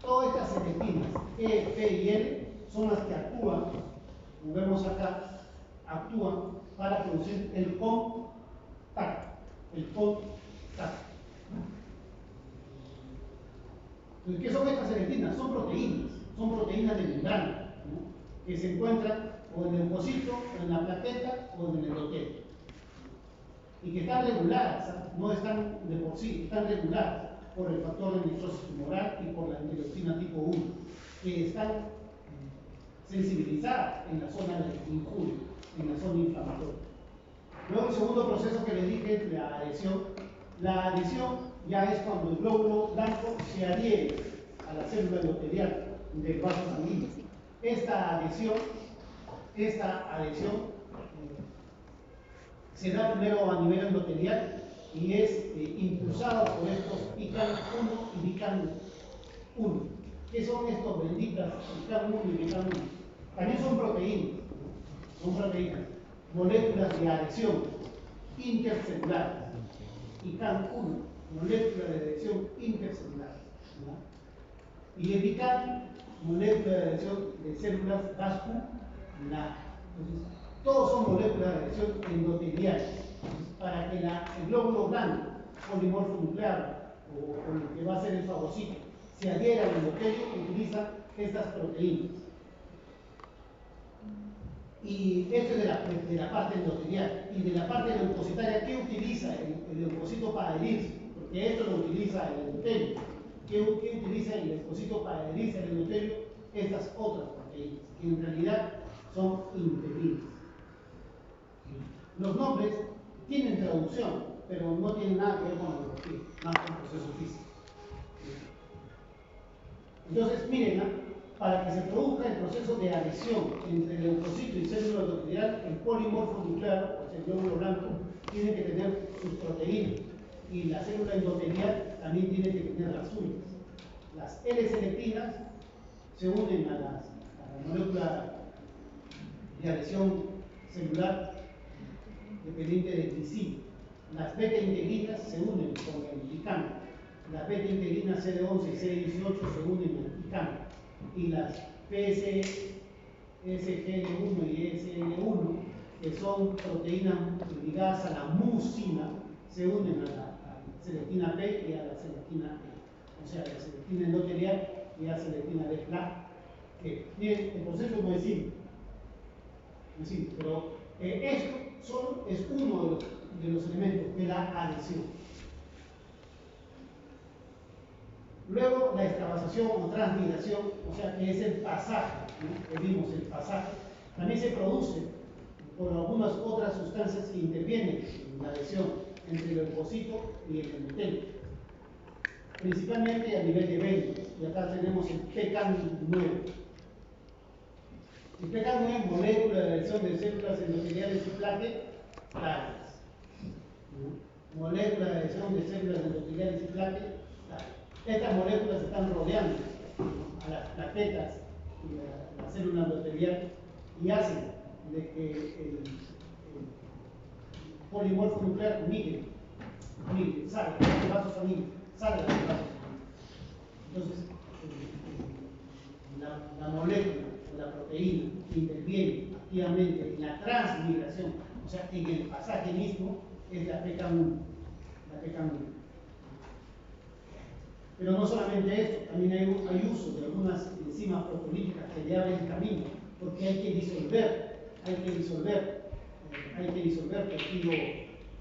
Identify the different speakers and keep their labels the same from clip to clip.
Speaker 1: Todas estas serpentinas, E, P y L, son las que actúan, como vemos acá, actúan para producir el contacto. El contacto. Entonces, ¿qué son estas serpentinas? Son proteínas de membrana, ¿no? Que se encuentran o en el leucocito, o en la plaqueta, o en el endotelio. Y que están reguladas, ¿sabes? No están de por sí, están reguladas por el factor de necrosis tumoral y por la interleucina tipo 1, que están sensibilizadas en la zona de injuria, en la zona inflamatoria. Luego el segundo proceso que les dije es la adhesión ya es cuando el glóbulo blanco se adhiere a la célula endotelial del vaso sanguíneo. Esta adhesión se da primero a nivel endotelial y es impulsado por estos ICAM1 y BICAM1. ¿Qué son estos benditas ICAM1 y BICAM1? También son proteínas, moléculas de adhesión intercelular. ICAM1, molécula de adhesión intercelular, ¿no? Y el BICAM, molécula de adhesión de células vasculares. Todos son moléculas de adhesión endoteliales. Para que el glóbulo blanco polimorfo nuclear o lo que va a ser el fagocito se adhiera al endotelio, utiliza estas proteínas. Y esto es de la parte endotelial. Y de la parte leucocitaria, ¿qué utiliza el leucocito para adherirse? Porque esto lo utiliza el endotelio. ¿Qué utiliza el leucocito para adherirse al endotelio? Estas otras proteínas, que en realidad son integrinas. Los nombres tienen traducción, pero no tienen nada que ver con la biología, más con el proceso físico. Entonces, miren, para que se produzca el proceso de adhesión entre el leucocito y célula endotelial, el polimorfo nuclear, o sea, el glóbulo blanco, tiene que tener sus proteínas. Y la célula endotelial también tiene que tener las suyas. Las L-selectinas se unen a la molécula de adhesión celular dependiente del glicina. Las beta-integrinas se unen con el ICAM. Las beta-integrinas CD11 y CD18 se unen al ICAM. Y las PSGL1 y ESL1, que son proteínas ligadas a la mucina, se unen a la selectina P y a la selectina E. O sea, a la selectina endotelial y a la selectina D. Miren, el proceso es muy simple. Pero esto solo es uno de los elementos de la adhesión. Luego la extravasación o transmigración, o sea que es el pasaje, ¿no? Que vimos, el pasaje, también se produce por algunas otras sustancias que intervienen en la adhesión entre el leucocito y el endotelio, principalmente a nivel de venas. Y acá tenemos el PKAM9. El PKAM9 es molécula de adhesión de células endoteliales y plaquetarias. Molécula de adhesión de células endoteliales y plaquetarias. Estas moléculas están rodeando a las plaquetas y a la célula endotelial y hacen de que el polimorfo nuclear migre, salga del vaso sanguíneo, salga del vaso sanguíneo. Entonces, la molécula o la proteína que interviene activamente en la transmigración, o sea, en el pasaje mismo, es la PKAM1. Pero no solamente esto, también hay uso de algunas enzimas proteolíticas que le abren el camino, porque hay que disolver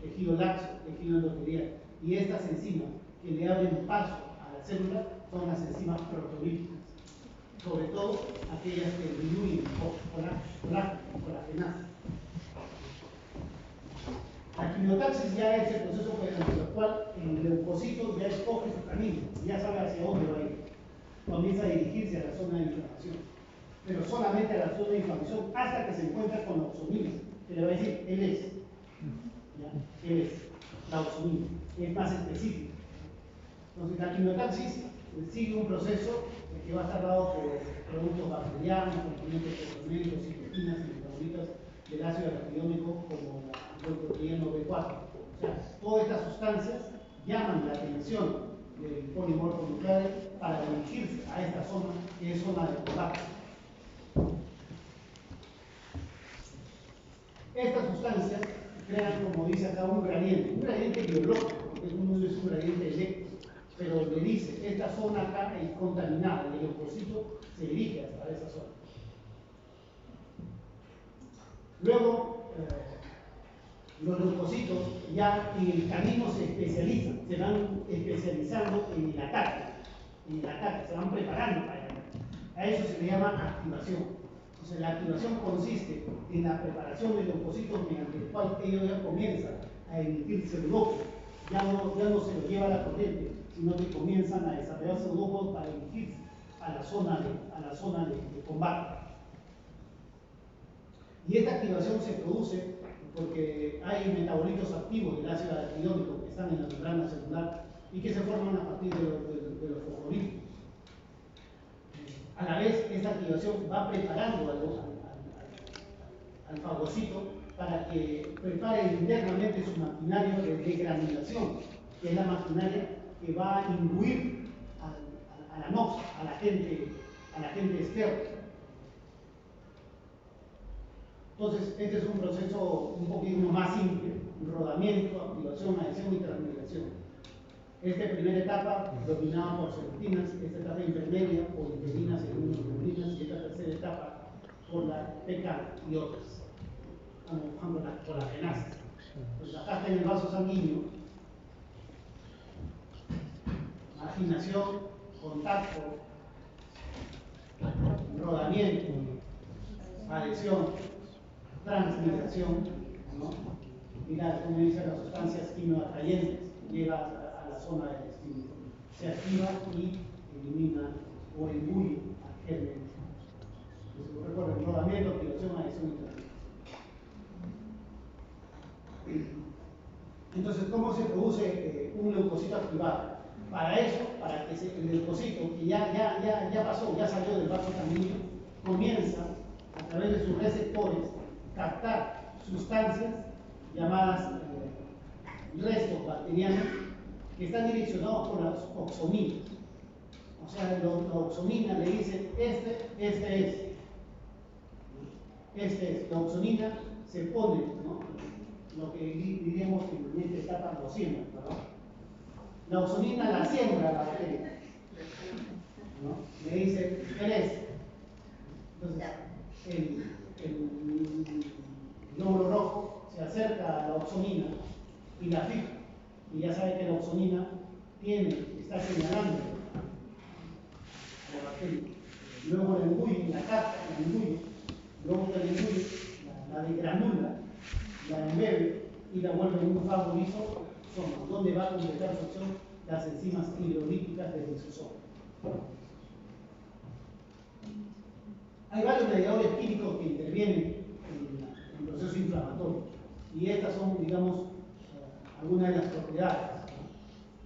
Speaker 1: tejido laxo, tejido endotelial. Y estas enzimas que le abren paso a la célula son las enzimas proteolíticas, sobre todo aquellas que diluyen colagenasa. La quimiotaxis ya es el proceso mediante el cual el leucocito ya escoge su camino, ya sabe hacia dónde va a ir. Comienza a dirigirse a la zona de inflamación, pero solamente a la zona de inflamación hasta que se encuentra con la oxonina, que le va a decir, él es la oxonina, es más específica. Entonces, la quimiotaxis sigue un proceso que va a estar dado por productos bacterianos, componentes proteónicos, citocinas y metabolitas del ácido araquidónico como el proteína B4. O sea, todas estas sustancias llaman la atención del polimorfo nuclear para dirigirse a esta zona, que es zona de combate. Estas sustancias crean, como dice acá, un gradiente biológico, porque no es un gradiente eléctrico, pero le dice, esta zona acá es contaminada y el leucocito se dirige hasta esa zona. Luego, los leucocitos ya en el camino se especializan, se van especializando en el ataque, se van preparando para ello. A eso se le llama activación. Entonces, la activación consiste en la preparación del leucocito mediante el cual ellos ya comienzan a emitir pseudófonos. Ya no se lo lleva la corriente, sino que comienzan a desarrollar pseudófonos para emitirse a la zona de combate. Y esta activación se produce porque hay metabolitos activos del ácido araquidónico que están en la membrana celular y que se forman a partir de los fosfolípidos. A la vez, esta activación va preparando al fagocito para que prepare internamente su maquinaria de degranulación, que es la maquinaria que va a imbuir a la noxa, al agente externo. Entonces, este es un proceso un poquito más simple: rodamiento, activación, adhesión y transmigración. Esta primera etapa dominada por serpentinas, esta etapa intermedia por interinas y inmunoglobulina, y esta tercera etapa por la PK y otras, como por las renasas. Pues acá está en el vaso sanguíneo: marginación, contacto, rodamiento, adhesión, transmigración, ¿no? Mira, como dice, las sustancias quimioatrayentes llegan a la zona del estímulo, se activa y elimina o imbuye al germen. Recuerden: rodamiento, activación, adhesión y transmigración. Entonces, ¿cómo se produce un leucocito activado? Para eso, para que el leucocito, que ya pasó, ya salió del vaso sanguíneo, comienza a través de sus receptores captar sustancias llamadas restos bacterianos que están direccionados por las oxoninas. O sea, la oxonina le dice: este es. La oxonina se pone, ¿no?, lo que diríamos en esta etapa, lo siembra, ¿verdad? La oxonina la siembra la bacteria, ¿no? Le dice: crece. Entonces, el glóbulo rojo se acerca a la oxonina y la fija, y ya sabe que la oxonina está señalando a la bacteria. Luego la embulle, la capta, la embulle, luego que la embulle, la degranula, la embebe y la vuelve en un fago liso, donde va a completar su acción las enzimas hidrolíticas del lisosoma. Hay varios mediadores químicos que intervienen en el proceso inflamatorio, y estas son, digamos, algunas de las propiedades,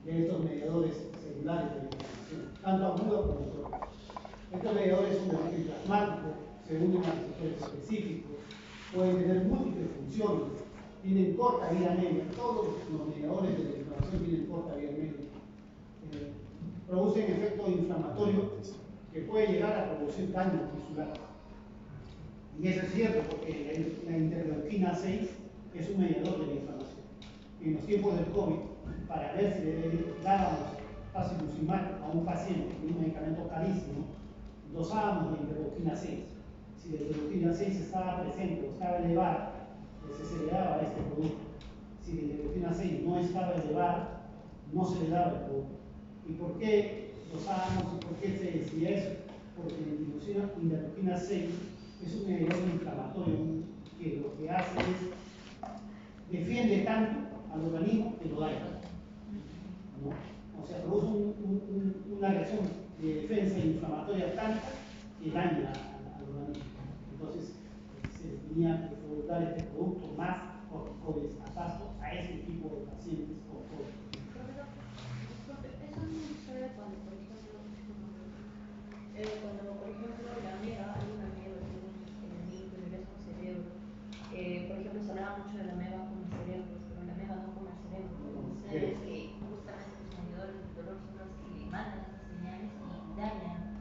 Speaker 1: ¿no?, de estos mediadores celulares de inflamación, tanto aguda como crónica. Estos mediadores son de origen plasmático, se unen a receptores específicos, pueden tener múltiples funciones, tienen corta vida media. Todos los mediadores de la inflamación tienen corta vida media. Producen efecto inflamatorio que puede llegar a producir daño tisular. Y eso es cierto, porque la interleuquina 6 es un mediador de la inflamación. En los tiempos del COVID, para ver si le dábamos tocilizumab a un paciente, un medicamento carísimo, dosábamos la interleuquina 6. Si la interleuquina 6 estaba presente o estaba elevada, pues se le daba este producto. Si la interleuquina 6 no estaba elevada, no se le daba el producto. ¿Y por qué dosábamos y por qué se decía eso? Porque la interleuquina 6 es un mediador inflamatorio que lo que hace es defiende tanto al organismo que lo daña, ¿no? O sea, produce una reacción de defensa inflamatoria tanta que daña al organismo. Entonces, se tenía que dar este producto más corticoides a pasto a ese tipo de pacientes con COVID.
Speaker 2: Profesor, disculpe, eso no sucede cuando, por ejemplo, la mega, hay una mega que ingresa al cerebro. Por ejemplo, se hablaba mucho de la mega como cerebro, pero la mega no como el cerebro. Entonces, justamente los mediadores del dolor son los que mandan esas señales y dañan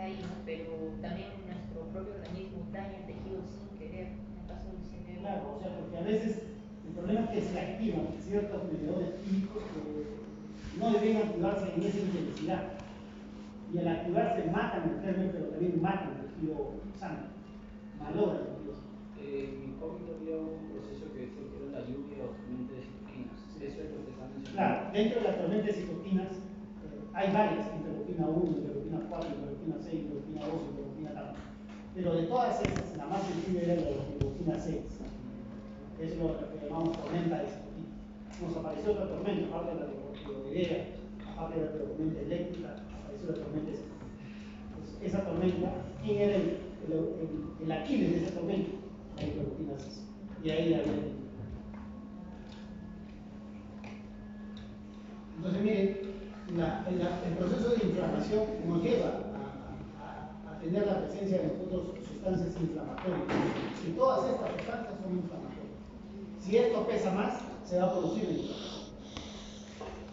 Speaker 2: ahí, ¿no? Pero también nuestro propio organismo daña el tejido sin querer, en el caso del cerebro.
Speaker 1: Claro, o sea, porque a veces el problema es que se activan ciertos mediadores químicos que no deben activarse en esa intensidad. Y al activarse matan el germen, pero también matan el tejido sano, malogran el tejido sano.
Speaker 3: En COVID había un proceso que decía que era la lluvia o tormenta de citoquinas. ¿Eso es lo que está mencionando?
Speaker 1: Claro, dentro de la tormenta de citoquinas hay varias: interleuquina 1, interleuquina 4, interleuquina 6, interleuquina 2, interleuquina tal. Pero de todas esas, la más sensible era la interleuquina 6. Es lo que llamamos tormenta de citoquinas. Nos apareció otra tormenta, aparte de la tiroidea, aparte de la tormenta eléctrica, apareció la tormenta de citoquinas. Entonces, esa tormenta, ¿quién era el Aquiles de esa tormenta? La interleuquina 6. Y ahí había. Entonces, miren, el proceso de inflamación nos lleva a tener la presencia de nosotros sustancias inflamatorias. Y todas estas sustancias son inflamatorias. Si esto pesa más, se va a producir la inflamación.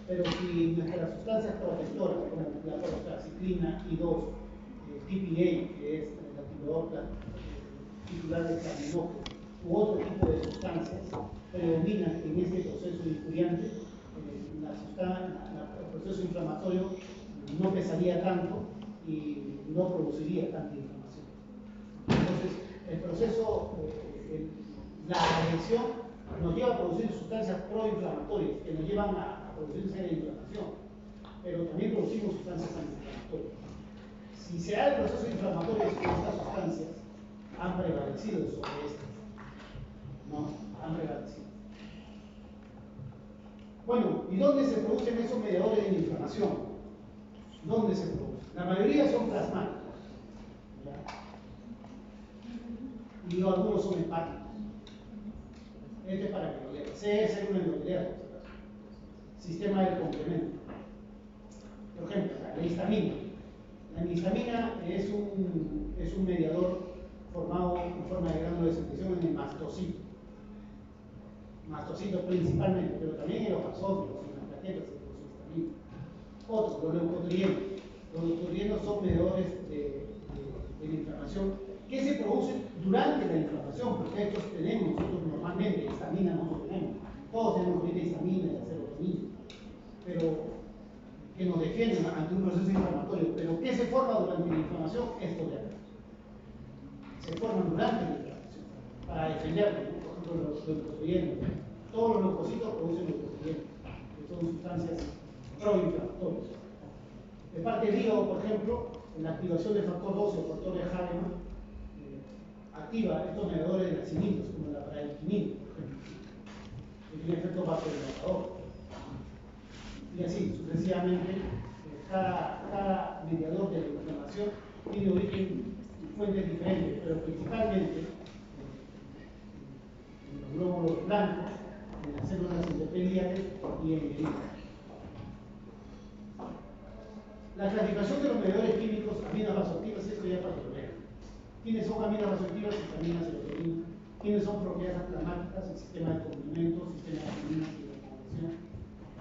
Speaker 1: Pero si nuestras sustancias protectoras, como la prostacyclina I2, TPA, que es el activador titular de caminógeno, u otro tipo de sustancias, predominan en este proceso injuriante, el proceso inflamatorio no pesaría tanto y no produciría tanta inflamación. Entonces, el proceso, la agresión nos lleva a producir sustancias proinflamatorias que nos llevan a producir seria inflamación, pero también producimos sustancias antiinflamatorias. Si se da el proceso inflamatorio, estas sustancias han prevalecido sobre estas. No, han prevalecido. Bueno, ¿y dónde se producen esos mediadores de inflamación? ¿Dónde se producen? La mayoría son plasmáticos, ¿ya? Y algunos son hepáticos. Este es para que lo lean. CS es una endotelial, sistema del complemento. Por ejemplo, la histamina. La histamina es un mediador formado en forma de gránulo de secreción en el mastocito. Mastocitos principalmente, pero también en los basófilos, en las plaquetas se produce histamina. Otros, los leucotrienos. Los leucotrienos son mediadores de la inflamación que se producen durante la inflamación, porque estos tenemos nosotros normalmente, histamina no lo tenemos. Todos tenemos ahorita histamina y la serotonina, pero que nos defienden ante un proceso inflamatorio. Pero ¿qué se forma durante la inflamación? Estos de acá. Se forman durante la inflamación para defendernos, ¿no? Por ejemplo, los leucotrienos. Todos los leucocitos producen leucotrienos, que son sustancias proinflamatorias. De parte del hígado, por ejemplo, en la activación del factor 12 o factor de Hahnemann, activa estos mediadores de nacimientos, como la bradykinin, por ejemplo, que tiene efecto vasodilatador. Y así, sucesivamente, cada mediador de la inflamación tiene origen y fuentes diferentes, pero principalmente en los glóbulos blancos, en las células endoteliales y en el hígado. La clasificación de los mediadores químicos, aminas vasoactivas, esto ya para que lo vean. ¿Quiénes son aminas vasoactivas? Histamina, serotonina. ¿Quiénes son proteasas plasmáticas? El sistema de complemento, el sistema de actinas y de conversión.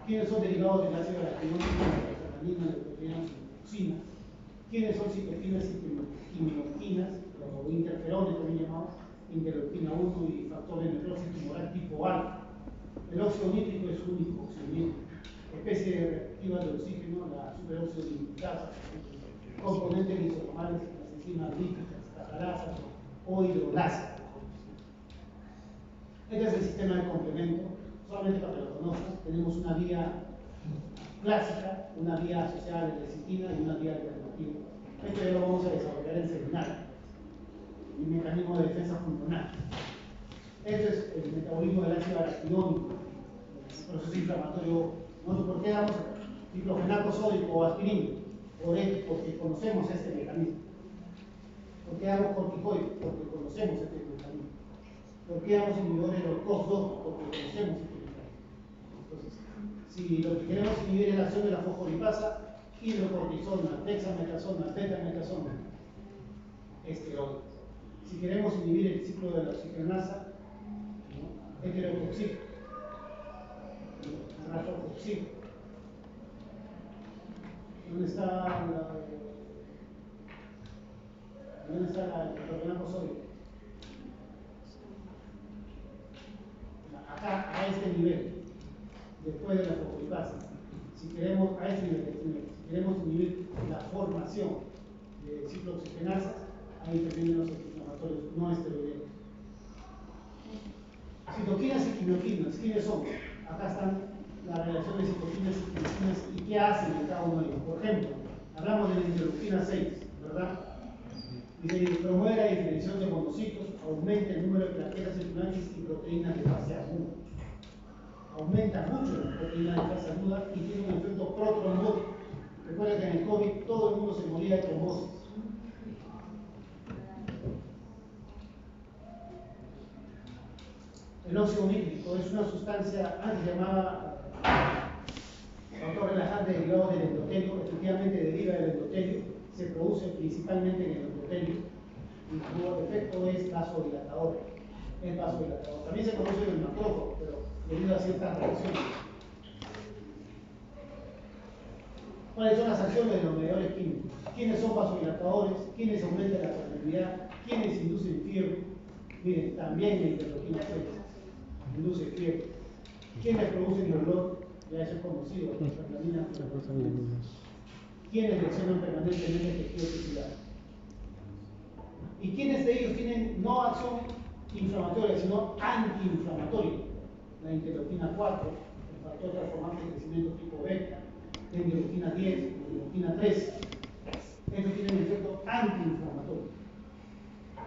Speaker 1: ¿Quiénes son derivados del ácido araquidónico, la prostaglandina, leucotrienos y leucina? ¿Quiénes son citoquinas y quimioquinas, o interferones también llamados, interleuquina 1 y factor de necrosis tumoral tipo alfa? El óxido nítrico es único óxido nítrico. Especie reactiva de oxígeno, la superóxido limitasa, componentes lisosomales, las enzimas líticas, catalasa o hidrolasa. Este es el sistema de complemento. Solamente para que lo conozcan, tenemos una vía clásica, una vía asociada a la lecitina y una vía alternativa. Esto ya lo vamos a desarrollar en seminario. El mecanismo de defensa funcional. Este es el metabolismo del ácido araquidónico, el proceso inflamatorio. ¿Por qué damos diclofenaco sódico o aspirina? Porque conocemos este mecanismo. ¿Por qué damos corticoides? Porque conocemos este mecanismo. ¿Por qué damos inhibidores de los COX-2? Porque conocemos este mecanismo. Entonces, si lo que queremos inhibir es la acción de la fosfolipasa, hidrocortisona, dexametasona, betametasona, esteroides. Si queremos inhibir el ciclo de la oxigenasa, ¿no? Heterotoxic, rafotoxic. ¿Dónde está ¿Dónde está lo que hablamos hoy? Acá, a este nivel, después de la focopase, si queremos, a este nivel, si queremos inhibir la formación de ciclooxigenasas, ahí intervienen los antiinflamatorios no esteroideos. Citoquinas y quimioquinas, ¿quiénes son? Acá están las relaciones de citoquinas y quimioquinas y qué hacen en cada uno de ellos. Por ejemplo, hablamos de la interleuquina 6, ¿verdad? Dice, promueve la diferenciación de monocitos, aumenta el número de plaquetas circulantes y proteínas de fase aguda. Aumenta mucho la proteína de fase aguda y tiene un efecto protrombótico. Recuerda que en el COVID todo el mundo se moría de trombosis. El óxido nítrico es una sustancia antes llamada autorrelajante derivado del endotelio, efectivamente deriva del endotelio, se produce principalmente en el endotelio y su efecto es vasodilatador. Es vasodilatador. También se produce en el macrófago, pero debido a ciertas reacciones. ¿Cuáles son las acciones de los mediadores químicos? ¿Quiénes son vasodilatadores? ¿Quiénes aumentan la permeabilidad? ¿Quiénes inducen fiebre? Miren, también la interleuquina 6 induce fiebre. ¿Quiénes producen dolor? Ya eso es conocido, ¿Quiénes lesionan permanentemente el tejido tisular? ¿Y quiénes de ellos tienen no acción inflamatoria, sino antiinflamatoria? La interleuquina 4, el factor transformante de crecimiento tipo beta, la interleuquina 10, la interleuquina 3. Estos tienen un efecto antiinflamatorio.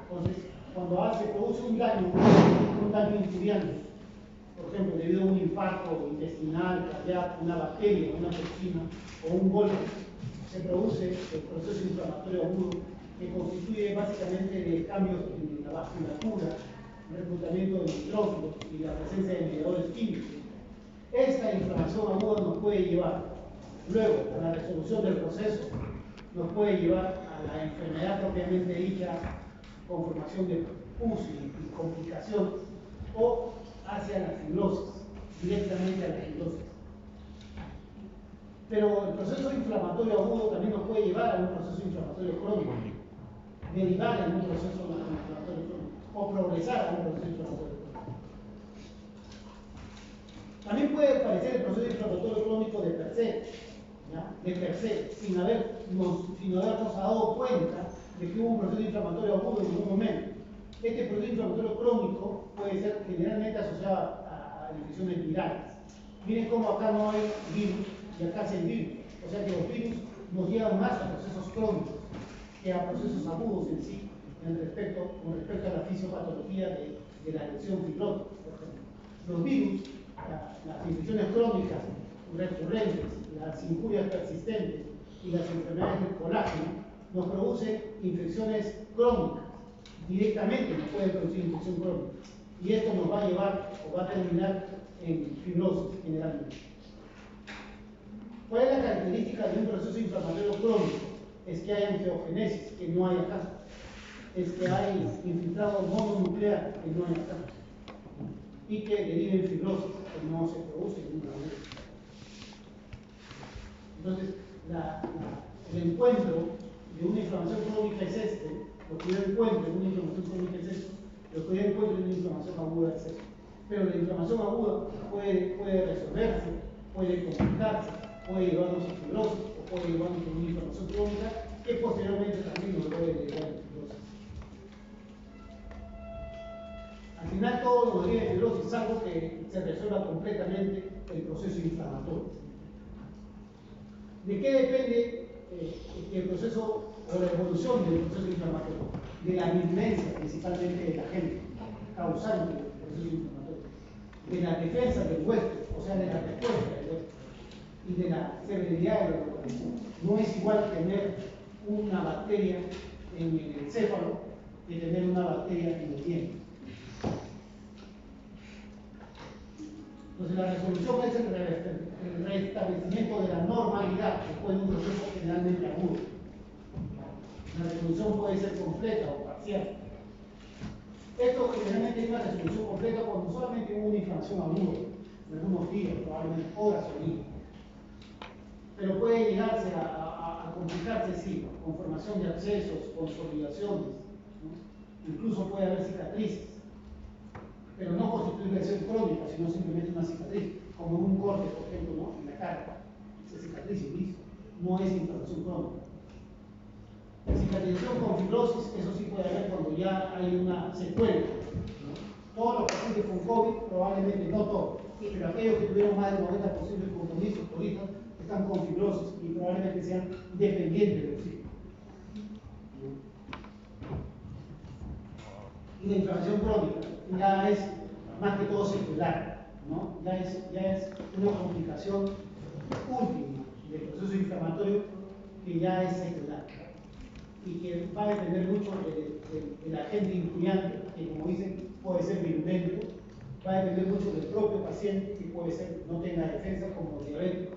Speaker 1: Entonces, cuando se produce un daño injuriante, por ejemplo, debido a un infarto intestinal, cardíaco, una bacteria, una toxina o un golpe, se produce el proceso inflamatorio agudo que constituye básicamente de cambios en la vasculatura, el reclutamiento de nitrófilos y la presencia de mediadores químicos. Esta inflamación aguda nos puede llevar, luego, a la resolución del proceso, nos puede llevar a la enfermedad propiamente dicha, con formación de pus y complicaciones, o hacia la fibrosis, directamente a la fibrosis. Pero el proceso inflamatorio agudo también nos puede llevar a un proceso inflamatorio crónico, derivar en un proceso inflamatorio crónico, o progresar a un proceso inflamatorio crónico. También puede parecer el proceso inflamatorio crónico de per se, ¿ya? De per se, sin habernos dado cuenta de que hubo un proceso inflamatorio agudo en algún momento. Este proceso inflamatorio crónico puede ser generalmente asociado a infecciones virales. Miren cómo acá no hay virus y acá sí hay virus. O sea que los virus nos llevan más a procesos crónicos que a procesos agudos en sí, con respecto a la fisiopatología de la lesión fibrótica, por ejemplo. Los virus, las infecciones crónicas recurrentes, las injurias persistentes y las enfermedades del colágeno nos producen infecciones crónicas. Directamente nos puede producir infección crónica. Y esto nos va a llevar o va a terminar en fibrosis generalmente. ¿Cuál es la característica de un proceso inflamatorio crónico? Es que hay angiogénesis, que no hay acá. Es que hay infiltrado mononuclear, que no hay acá. Y que deriva en fibrosis, que no se produce en ninguna manera. Entonces, el encuentro de una inflamación crónica es este, lo que yo encuentro en una inflamación crónica es esto, lo que yo encuentro en una inflamación aguda es esto. Pero la inflamación aguda puede resolverse, puede complicarse, puede llevarnos a fibrosis o puede llevarnos a una inflamación crónica que posteriormente también nos puede llevar a fibrosis. Al final todo nos deriva de fibrosis, salvo que se resuelva completamente el proceso inflamatorio. ¿De qué depende el proceso o la evolución del proceso inflamatorio? De la virulencia, principalmente del agente causante del proceso inflamatorio, de la defensa del huésped, o sea, de la respuesta del huésped, y de la severidad del organismo. No es igual tener una bacteria en el encéfalo que tener una bacteria en el diente. Entonces la resolución es el restablecimiento de la normalidad después de un proceso generalmente agudo. La resolución puede ser completa o parcial. Esto generalmente es una resolución completa cuando solamente hubo una inflamación aguda, algunos días, probablemente horas o días. Pero puede llegarse a complicarse, sí, con formación de abscesos, consolidaciones, ¿no? Incluso puede haber cicatrices, pero no constituye lesión crónica, sino simplemente una cicatriz, como un corte, por ejemplo, ¿no? En la cara, esa cicatriz y listo, no es inflamación crónica. Cicatrización con fibrosis, eso sí puede haber cuando ya hay una secuela, ¿no? Todos los pacientes con COVID, probablemente no todos, pero aquellos que tuvieron más del 90% de compromisos ahorita están con fibrosis y probablemente sean dependientes del oxígeno. Y la inflamación crónica ya es más que todo secular, ¿no? Ya es una complicación última del proceso inflamatorio que ya es secular y que va a depender mucho del agente influyente, que como dicen puede ser virulento, va a depender mucho del propio paciente, que puede ser no tenga defensa como diabético,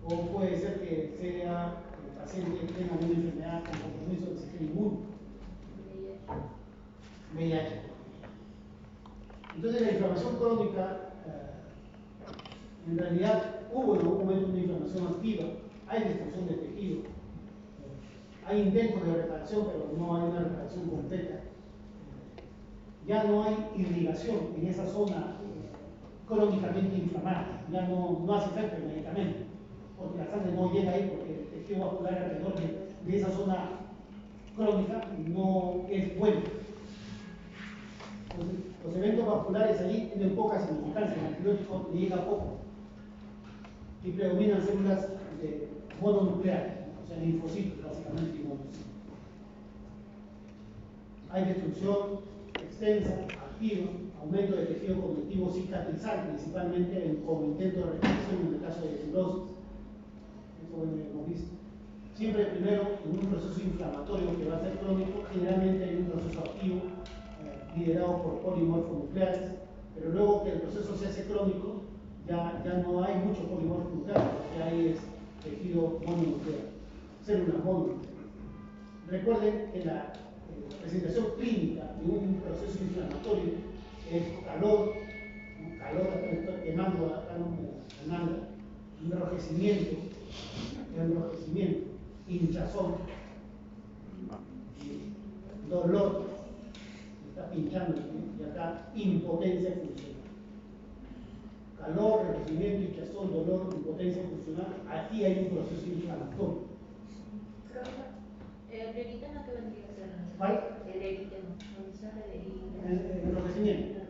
Speaker 1: o puede ser que sea el paciente que tenga una enfermedad con compromiso del sistema inmune. VIH. Entonces la inflamación crónica, en realidad hubo en algún momento una inflamación activa, hay destrucción de tejido, hay intentos de reparación, pero no hay una reparación completa. Ya no hay irrigación en esa zona crónicamente inflamada, ya no hace efecto el medicamento, porque la sangre no llega ahí, porque el tejido vascular alrededor de esa zona crónica no es bueno. Entonces, los eventos vasculares allí tienen poca significancia, el antibiótico le llega poco y predominan células mononucleares, o sea, linfocitos básicamente y monocitos. Hay destrucción extensa, activa, aumento de tejido conectivo cicatrizal, principalmente con intento de reparación en el caso de fibrosis. Eso bueno, ya hemos visto. Siempre primero en un proceso inflamatorio que va a ser crónico, generalmente hay un proceso activo liderado por polimorfonucleares, pero luego que el proceso se hace crónico, ya no hay mucho polimorfonuclear, lo que hay es tejido mononuclear, células mononucleares. Recuerden que la presentación clínica de un proceso inflamatorio es calor, quemando acá la nalga, enrojecimiento, hinchazón, dolor, está pinchando y acá impotencia funcional. Calor, enrojecimiento, hinchazón, dolor, impotencia funcional, aquí hay un proceso inflamatorio.
Speaker 2: El eritema que vendría a ser.
Speaker 1: ¿Cuál?
Speaker 2: El eritema.
Speaker 1: El enrojecimiento.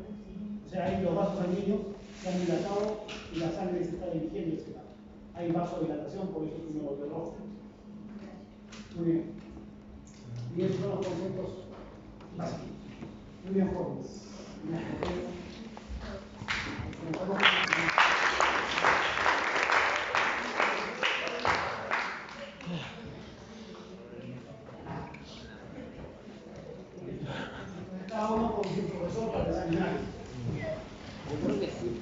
Speaker 1: O sea, hay los vasos sanguíneos se han dilatado y la sangre se está dirigiendo hacia lado. Hay vasodilatación, por eso tiene el rojo. Muy bien. Y esos son los conceptos básicos. Muy bien, jóvenes. Cada uno con su profesor para el seminario.
Speaker 3: Yo creo que sí.